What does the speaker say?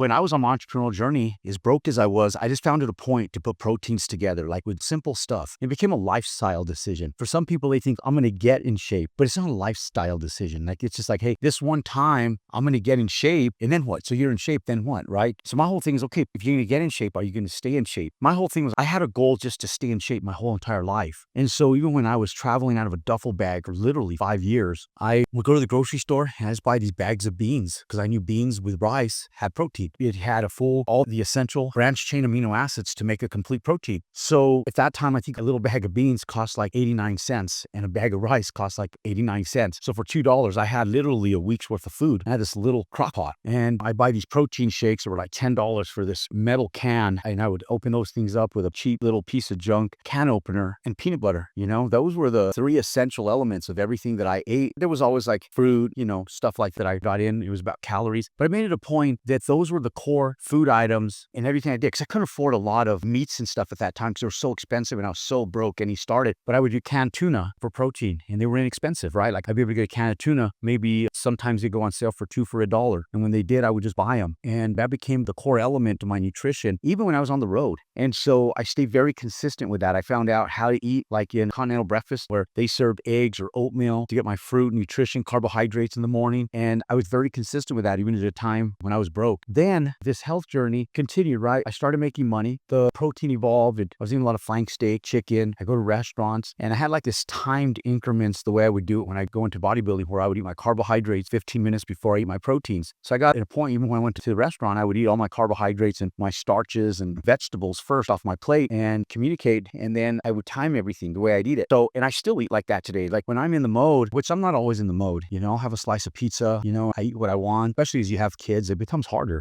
When I was on my entrepreneurial journey, as broke as I was, I just found it a point to put proteins together, like with simple stuff. It became a lifestyle decision. For some people, they think I'm going to get in shape, but it's not a lifestyle decision. Like it's just like, hey, this one time I'm going to get in shape, and then what? So you're in shape, then what, right? So my whole thing is, okay, if you're going to get in shape, are you going to stay in shape? My whole thing was I had a goal just to stay in shape my whole entire life. And so even when I was traveling out of a duffel bag for literally 5 years, I would go to the grocery store and I just buy these bags of beans because I knew beans with rice had protein. It had all the essential branched chain amino acids to make a complete protein. So at that time, I think a little bag of beans cost like 89 cents and a bag of rice cost like 89 cents. So for $2, I had literally a week's worth of food. I had this little crock pot and I buy these protein shakes that were like $10 for this metal can. And I would open those things up with a cheap little piece of junk can opener and peanut butter. Those were the three essential elements of everything that I ate. There was always like fruit, stuff like that I got in. It was about calories, but I made it a point that those were the core food items and everything I did, because I couldn't afford a lot of meats and stuff at that time because they were so expensive and I was so broke. And he started, but I would do canned tuna for protein and they were inexpensive, right? Like I'd be able to get a can of tuna. Maybe sometimes they go on sale for two for $1. And when they did, I would just buy them. And that became the core element of my nutrition, even when I was on the road. And so I stayed very consistent with that. I found out how to eat like in continental breakfast where they served eggs or oatmeal to get my fruit, nutrition, carbohydrates in the morning. And I was very consistent with that, even at a time when I was broke. Then this health journey continued, right? I started making money. The protein evolved. I was eating a lot of flank steak, chicken. I go to restaurants and I had like this timed increments the way I would do it when I go into bodybuilding, where I would eat my carbohydrates 15 minutes before I eat my proteins. So I got at a point, even when I went to the restaurant, I would eat all my carbohydrates and my starches and vegetables first off my plate and communicate. And then I would time everything the way I'd eat it. So, and I still eat like that today. Like when I'm in the mode, which I'm not always in the mode, I'll have a slice of pizza, I eat what I want, especially as you have kids, it becomes harder.